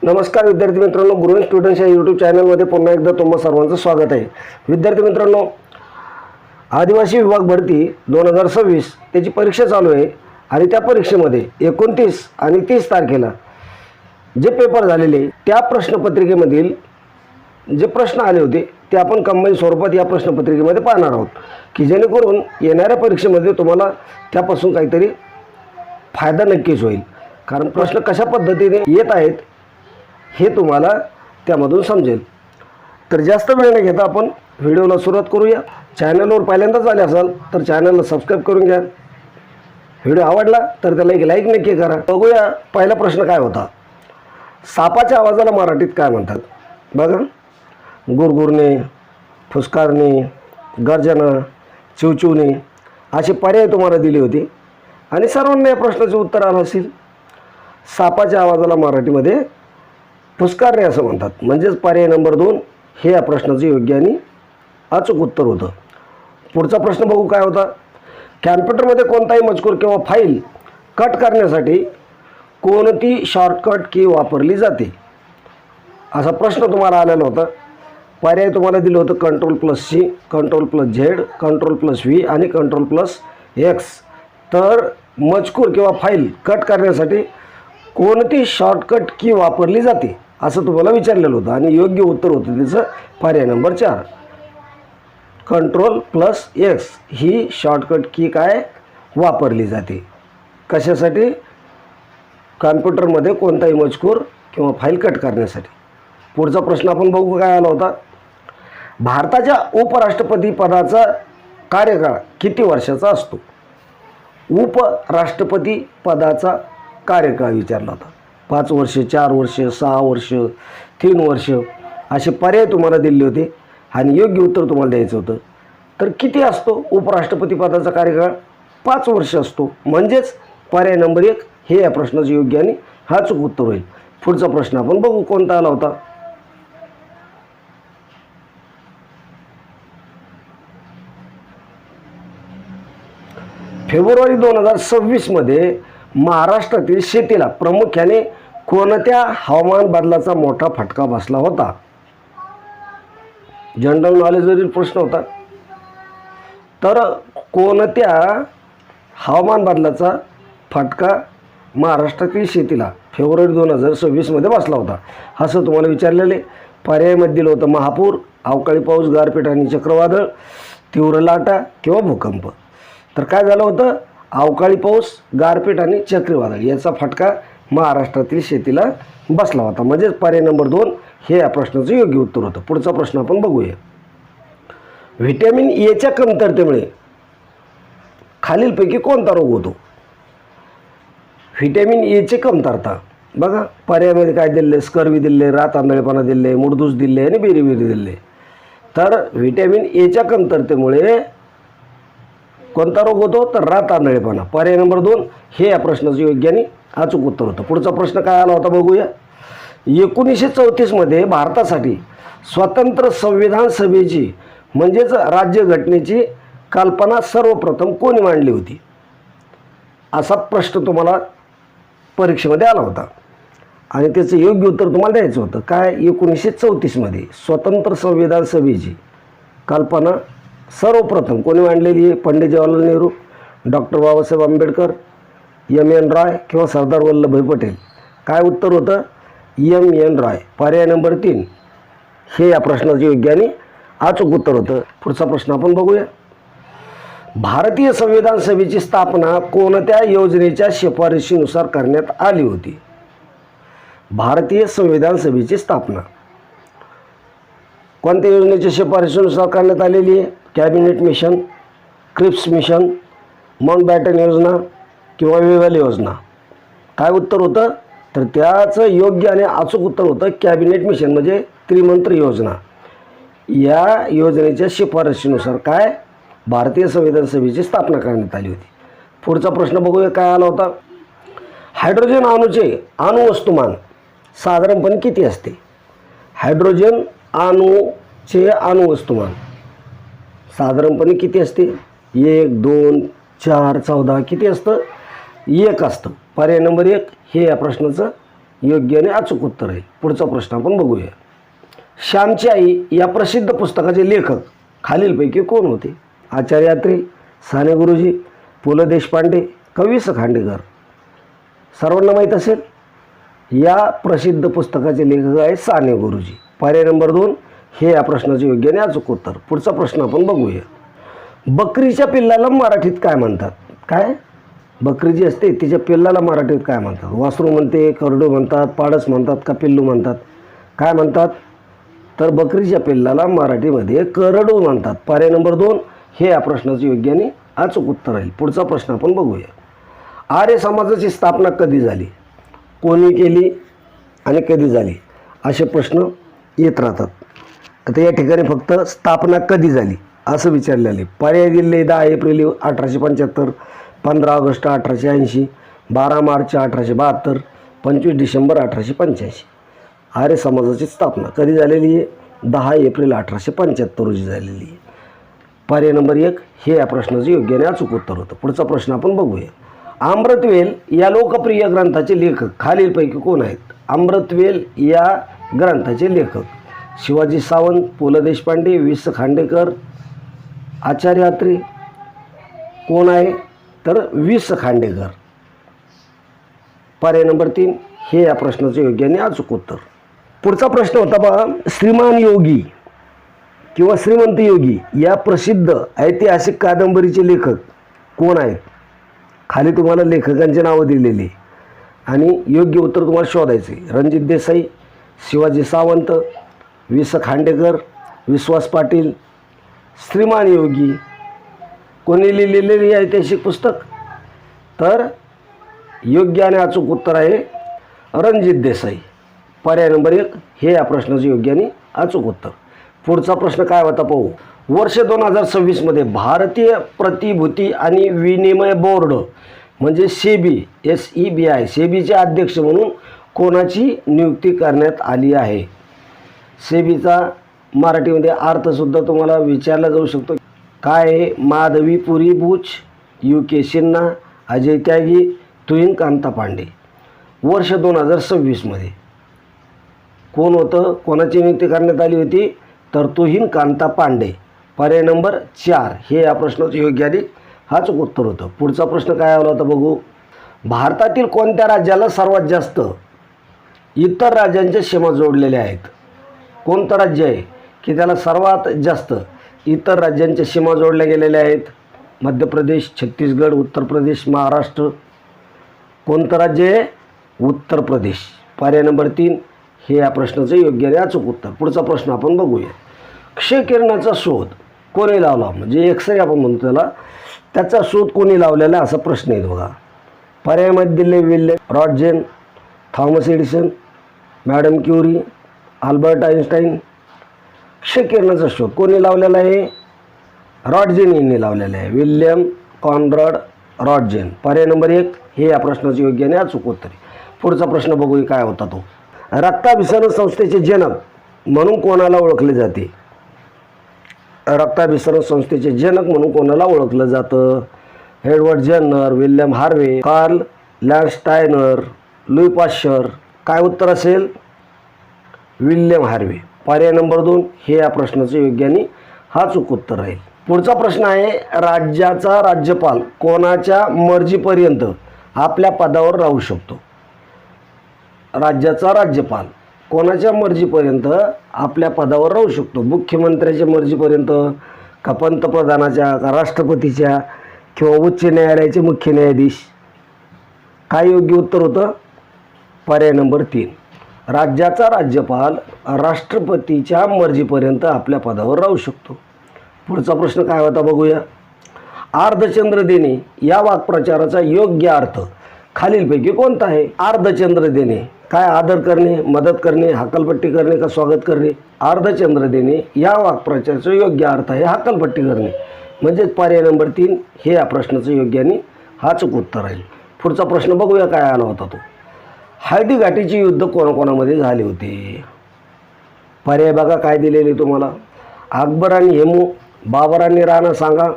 नमस्कार विद्यार्थी मित्रांनो, ग्रोइंग स्टुडंट्स या यूट्यूब चॅनलमध्ये पुन्हा एकदा तुम्हा सर्वांचं स्वागत आहे. विद्यार्थी मित्रांनो, आदिवासी विभाग भरती 2026 त्याची परीक्षा चालू आहे आणि त्या परीक्षेमध्ये 29 आणि 30 तारखेला जे पेपर झालेले त्या प्रश्नपत्रिकेमधील जे प्रश्न आले होते ते आपण कंबाईन स्वरूपात या प्रश्नपत्रिकेमध्ये पाहणार आहोत की जेणेकरून येणाऱ्या परीक्षेमध्ये तुम्हाला त्यापासून काहीतरी फायदा नक्कीच होईल. कारण प्रश्न कशा पद्धतीने येत आहेत हे तुम्हाला त्यामधून समजेल. तर जास्त वेळ न घेता आपण व्हिडिओला सुरुवात करूया. चॅनलवर पहिल्यांदाच आले असाल तर चॅनलला सबस्क्राईब करून घ्या. व्हिडिओ आवडला तर त्याला एक लाईक नक्की करा. बघूया पहिला प्रश्न काय होता. सापाच्या आवाजाला मराठीत काय म्हणतात? बघा, गुरगुरणे, फुसकारणे, गर्जना, चिवचिवणे असे पर्याय तुम्हाला दिले होते आणि सर्वांना या प्रश्नाचे उत्तर आलं असेल. सापाच्या आवाजाला मराठीमध्ये फुसकारणे असं म्हणतात. म्हणजेच पर्याय नंबर 2 हे या प्रश्नाचं योग्य आणि अचूक उत्तर होतं. पुढचा प्रश्न बघू काय होता. कॅम्प्युटरमध्ये कोणताही मजकूर किंवा फाईल कट करण्यासाठी कोणती शॉर्टकट की वापरली जाते? असा प्रश्न तुम्हाला आलेला होता. पर्याय तुम्हाला दिलं होतं Ctrl+C, Ctrl+Z, Ctrl+V आणि Ctrl+X. तर मजकूर किंवा फाईल कट करण्यासाठी कोणती शॉर्टकट की वापरली जाते असं तुम्हाला विचारलेलं होतं आणि योग्य उत्तर होतं त्याचं पर्याय नंबर 4 Ctrl+X ही शॉर्टकट की काय वापरली जाते. कशासाठी? कॉम्प्युटरमध्ये कोणताही मजकूर किंवा फाईल कट करण्यासाठी. पुढचा प्रश्न आपण बघू काय आला होता. भारताच्या उपराष्ट्रपती पदाचा कार्यकाळ किती वर्षाचा असतो? उपराष्ट्रपती पदाचा कार्यकाळ विचारला होता. 5 वर्ष, 4 वर्ष, 6 वर्ष, 3 वर्ष असे पर्याय तुम्हाला दिले होते आणि योग्य उत्तर तुम्हाला द्यायचं होतं. तर किती असतो उपराष्ट्रपती पदाचा कार्यकाळ? 5 वर्ष असतो. म्हणजेच पर्याय नंबर 1 हे या प्रश्नाचं योग्य आणि अचूक उत्तर होईल. पुढचा प्रश्न आपण बघू कोणता आला होता. फेब्रुवारी 2026 मध्ये महाराष्ट्रातील शेतीला प्रामुख्याने कोणत्या हवामान बदलाचा मोठा फटका बसला होता? जनरल नॉलेजवरील प्रश्न होता. तर कोणत्या हवामान बदलाचा फटका महाराष्ट्रातील शेतीला फेब्रुवारी 2026 मध्ये बसला होता असं तुम्हाला विचारलेले. पर्यायामध्ये दिलं होतं महापूर, अवकाळी पाऊस, गारपीट आणि चक्रवादळ, तीव्र लाटा किंवा भूकंप. तर काय झालं होतं? अवकाळी पाऊस, गारपीट आणि चक्रीवादळ याचा फटका महाराष्ट्रातील शेतीला बसला होता. म्हणजेच पर्याय नंबर 2 हे या प्रश्नाचं योग्य उत्तर होतं. पुढचा प्रश्न आपण बघूया. व्हिटॅमिन एच्या कमतरतेमुळे खालीलपैकी कोणता रोग होतो? व्हिटॅमिन एची कमतरता. बघा, पर्यायामध्ये काय दिले? स्कर्वी दिले, रात आंधळेपणा दिले, मुडदूस दिले आणि बेरीबेरी दिले. तर व्हिटॅमिन एच्या कमतरतेमुळे कोणता रोग होतो? तर रात आंधळेपणा. पर्याय नंबर 2 हे या प्रश्नाचं योग्य आणि अचूक उत्तर होतं. पुढचा प्रश्न काय आला होता बघूया. 1934 मध्ये भारतासाठी स्वतंत्र संविधान सभेची म्हणजेच राज्यघटनेची कल्पना सर्वप्रथम कोणी मांडली होती? असा प्रश्न तुम्हाला परीक्षेमध्ये आला होता आणि त्याचं योग्य उत्तर तुम्हाला द्यायचं होतं. काय? 1934 मध्ये स्वतंत्र संविधान सभेची कल्पना सर्वप्रथम कोणी मांडलेली आहे? Pandit Jawaharlal Nehru, doctor Babasaheb Ambedkar, M.N. रॉय किंवा सरदार वल्लभभाई पटेल. काय उत्तर होतं? M.N. रॉय. पर्याय नंबर 3 हे या प्रश्नाचं योग्य आणि अचूक उत्तर होतं. पुढचा प्रश्न आपण बघूया. भारतीय संविधान सभेची स्थापना कोणत्या योजनेच्या शिफारशीनुसार करण्यात आली होती? भारतीय संविधान सभेची स्थापना कोणत्या योजनेच्या शिफारशीनुसार करण्यात आलेली आहे? Cabinet mission, Cripps mission, Mountbatten योजना किंवा वेव्हल योजना. काय उत्तर होतं? तर त्याचं योग्य आणि अचूक उत्तर होतं कॅबिनेट मिशन म्हणजे त्रिमंत्री योजना. या योजनेच्या शिफारशीनुसार काय भारतीय संविधान सभेची स्थापना करण्यात आली होती. पुढचा प्रश्न बघूया काय आला होता. हायड्रोजन अणूचे अणुवस्तुमान साधारणपणे किती असते? हायड्रोजन अणूचे अणुवस्तुमान साधारणपणे किती असते? 1, 2, 4, 14 किती असतं? 1 असतं. पर्याय नंबर 1 हे या प्रश्नाचं योग्य आणि अचूक उत्तर आहे. पुढचा प्रश्न आपण बघूया. श्यामची आई या प्रसिद्ध पुस्तकाचे लेखक खालीलपैकी कोण होते? आचार्य अत्रे, साने गुरुजी, पु ल देशपांडे, वि स खांडेकर. सर्वांना माहीत असेल या प्रसिद्ध पुस्तकाचे लेखक आहे साने गुरुजी. पर्याय नंबर 2 हे या प्रश्नाचे योग्य आणि अचूक उत्तर. पुढचा प्रश्न आपण बघूया. बकरीच्या पिल्लाला मराठीत काय म्हणतात? काय बकरी जी असते तिच्या पिल्लाला मराठीत काय म्हणतात? वासरू म्हणते, करडू म्हणतात, पाडस म्हणतात का पिल्लू म्हणतात? काय म्हणतात? तर बकरीच्या पिल्लाला मराठीमध्ये करडू म्हणतात. पर्याय नंबर 2 हे या प्रश्नाचे योग्य आणि अचूक उत्तर आहे. पुढचा प्रश्न आपण बघूया. आर्य समाजाची स्थापना कधी झाली? कोणी केली आणि कधी झाली? असे प्रश्न येत राहतात. आता या ठिकाणी फक्त स्थापना कधी झाली असं विचारलेले. पर्याय दिले 10 एप्रिल 1875, 15 ऑगस्ट 1880, 12 मार्च 1872, 25 डिसेंबर 1885. आर्य समाजाची स्थापना कधी झालेली आहे? 10 एप्रिल 1875 रोजी झालेली आहे. पर्याय नंबर 1 हे या प्रश्नाचे योग्य आणि अचूक उत्तर होतं. पुढचा प्रश्न आपण बघूया. अमृतवेल या लोकप्रिय ग्रंथाचे लेखक खालीलपैकी कोण आहेत? अमृतवेल या ग्रंथाचे लेखक शिवाजी सावंत, पु ल देशपांडे, वि स खांडेकर, आचार्य अत्रे. कोण आहे? तर वि स खांडेकर. पर्याय नंबर 3 हे या प्रश्नाचे योग्य आणि अचूक उत्तर. पुढचा प्रश्न होता बघा. श्रीमान योगी किंवा श्रीमंत योगी या प्रसिद्ध ऐतिहासिक कादंबरीचे लेखक कोण आहेत? खाली तुम्हाला लेखकांची नावं दिलेली आणि योग्य उत्तर तुम्हाला शोधायचे. रणजित देसाई, शिवाजी सावंत, वि स खांडेकर, विश्वास पाटील. श्रीमान योगी कोणी लिहिलेली ऐतिहासिक पुस्तक? तर योग्य आणि अचूक उत्तर आहे रणजित देसाई. पर्याय नंबर 1 हे या प्रश्नाचे योग्य आणि अचूक उत्तर. पुढचा प्रश्न काय होता पाहू. वर्ष 2026 भारतीय प्रतिभूती आणि विनिमय बोर्ड म्हणजे सेबी SEBI सेबीचे अध्यक्ष म्हणून कोणाची नियुक्ती करण्यात आली आहे? सेबीचा मराठीमध्ये अर्थसुद्धा तुम्हाला विचारला जाऊ शकतो. काय आहे? माधवी पुरी बुच, UK सिन्हा, अजय त्यागी, तुहिन कांता पांडे. वर्ष 2026 कोण होतं? कोणाची नियुक्ती करण्यात आली होती? तर तुहिन कांता पांडे. पर्याय नंबर 4 हे या प्रश्नाचं योग्य आणि हाच उत्तर होतं. पुढचा प्रश्न काय आला होता बघू. भारतातील कोणत्या राज्याला सर्वात जास्त इतर राज्यांच्या सीमा जोडलेल्या आहेत? कोणतं राज्य आहे की त्याला सर्वात जास्त इतर राज्यांच्या सीमा जोडल्या गेलेल्या आहेत? मध्य प्रदेश, छत्तीसगड, उत्तर प्रदेश, महाराष्ट्र. कोणतं राज्य आहे? उत्तर प्रदेश. पर्याय नंबर 3 हे या प्रश्नाचं योग्य आणि अचूक उत्तर. पुढचा प्रश्न आपण बघूया. क्षकिरणाचा शोध कोणी लावला? म्हणजे एक्सरे आपण म्हणतो त्याला. त्याचा शोध कोणी लावलेला असा प्रश्न आहे बघा. पर्यायामध्ये दिले William Roentgen, Thomas Edison, madam Curie, Albert Einstein. क्षकिरणाचा शोध कोणी लावलेला आहे? रॉटजेन यांनी लावलेला आहे. William Conrad Roentgen. पर्याय नंबर 1 हे या प्रश्नाचे योग्य आणि अचूक उत्तर आहे. पुढचा प्रश्न बघूया काय होता तो. रक्ताभिसरण संस्थेचे जनक म्हणून कोणाला ओळखले जाते? रक्ताभिसरण संस्थेचे जनक म्हणून कोणाला ओळखलं जातं? Edward Jenner, William Harvey, Karl Landsteiner, Louis Pasteur. काय उत्तर असेल? William Harvey. पर्याय नंबर 2 हे या प्रश्नाचे योग्य आणि हाच उत्तर राहील. पुढचा प्रश्न आहे. राज्याचा राज्यपाल कोणाच्या मर्जीपर्यंत आपल्या पदावर राहू शकतो? राज्याचा राज्यपाल कोणाच्या मर्जीपर्यंत आपल्या पदावर राहू शकतो? मुख्यमंत्र्याच्या मर्जीपर्यंत का पंतप्रधानाच्या का राष्ट्रपतीच्या किंवा उच्च न्यायालयाचे मुख्य न्यायाधीश? काय योग्य उत्तर होतं? पर्याय नंबर 3 राज्याचा राज्यपाल राष्ट्रपतीच्या मर्जीपर्यंत आपल्या पदावर राहू शकतो. पुढचा प्रश्न काय होता बघूया. अर्धचंद्र देणे या वाक्प्रचाराचा योग्य अर्थ खालीलपैकी कोणता आहे? अर्धचंद्र देणे काय? आदर करणे, मदत करणे, हकालपट्टी करणे का स्वागत करणे? अर्धचंद्र देणे या वाक्प्रचाराचा योग्य अर्थ आहे हकालपट्टी करणे. म्हणजेच पर्याय नंबर 3 हे या प्रश्नाचं योग्य आणि हाच उत्तर राहील. पुढचा प्रश्न बघूया काय आला होता तो. हळदीघाटीचे युद्ध कोणाकोणामध्ये झाले होते? पर्याय बघा काय दिलेले तुम्हाला. अकबर आणि हेमू, बाबर आणि राणा सांगा,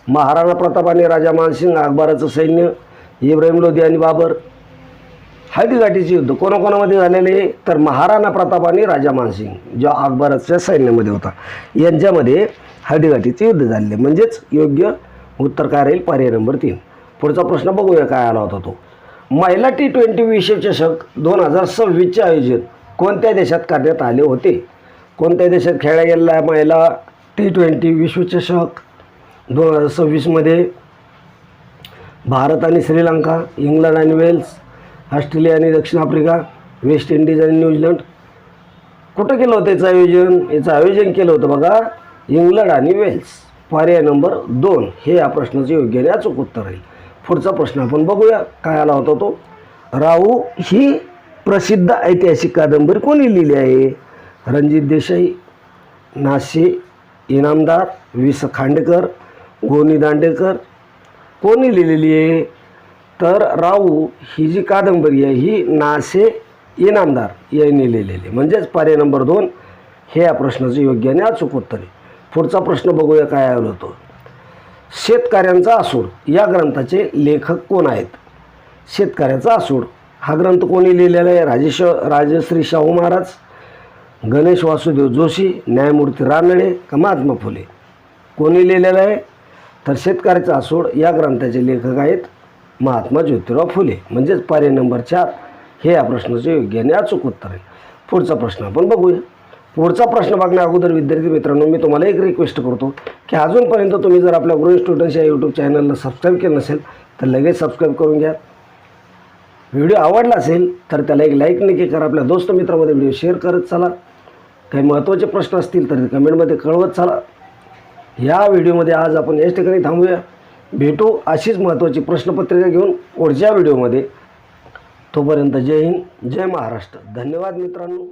महाराणा प्रताप आणि राजा मानसिंग, अकबराचं सैन्य, इब्राहिम लोधी आणि बाबर. हळदीघाटीचे युद्ध कोणाकोणामध्ये झालेले, तर महाराणा प्रताप आणि राजा मानसिंग जो अकबराच्या सैन्यामध्ये होता यांच्यामध्ये हळदीघाटीचे युद्ध झाले. म्हणजेच योग्य उत्तर काय राहील, पर्याय नंबर 3. पुढचा प्रश्न बघूया काय आला होता तो. महिला T20 विश्वचषक 2026चे आयोजन कोणत्या देशात करण्यात आले होते? कोणत्या देशात खेळला गेलेला महिला T20 विश्वचषक 2026मध्ये? भारत आणि श्रीलंका, इंग्लंड आणि वेल्स, ऑस्ट्रेलिया आणि दक्षिण आफ्रिका, वेस्ट इंडिज आणि न्यूझीलंड. कुठं केलं होतं याचं आयोजन? याचं आयोजन केलं होतं बघा इंग्लंड आणि वेल्स. पर्याय नंबर 2 हे या प्रश्नाचं योग्य आणि अचूक उत्तर राहील. पुढचा प्रश्न आपण बघूया काय आला होता तो. राहू ही प्रसिद्ध ऐतिहासिक कादंबरी कोणी लिहिली आहे? रणजित देसाई, नासे इनामदार, वि स खांडेकर, गोनी दांडेकर. कोणी लिहिलेली आहे? तर राहू ही जी कादंबरी आहे ही नासे इनामदार यांनी लिहिलेली. म्हणजेच पर्याय नंबर 2 हे या प्रश्नाचं योग्य आणि अचूक उत्तर आहे. पुढचा प्रश्न बघूया काय आला होतो. शेतकऱ्यांचा आसूड या ग्रंथाचे लेखक कोण आहेत? शेतकऱ्याचा आसूड हा ग्रंथ कोणी लिहिलेला आहे? राजश्री शाहू महाराज, गणेश वासुदेव जोशी, न्यायमूर्ती रानडे का महात्मा फुले? कोणी लिहिलेलं आहे? तर शेतकऱ्याचा आसूड या ग्रंथाचे लेखक आहेत महात्मा ज्योतिराव फुले. म्हणजेच पर्याय नंबर 4 हे या प्रश्नाचे योग्य आणि अचूक उत्तर आहे. पुढचा प्रश्न आपण बघूया. पुढचा प्रश्न बघण्या अगोदर विद्यार्थी मित्रांनो मी तुम्हाला एक रिक्वेस्ट करतो की अजूनपर्यंत तुम्ही जर आपल्या ग्रोइंग स्टुडंट्स या यूट्यूब चॅनलला सबस्क्राईब केलं नसेल तर लगेच सबस्क्राईब करून घ्या. व्हिडिओ आवडला असेल तर त्याला एक लाईक नक्की करा. आपल्या दोस्त मित्रामध्ये व्हिडिओ शेअर करत चला. काही महत्त्वाचे प्रश्न असतील तर कमेंटमध्ये कळवत चला. या व्हिडिओमध्ये आज आपण याच ठिकाणी थांबूया. भेटू अशीच महत्त्वाची प्रश्नपत्रिका घेऊन पुढच्या व्हिडिओमध्ये. तोपर्यंत जय हिंद, जय महाराष्ट्र. धन्यवाद मित्रांनो.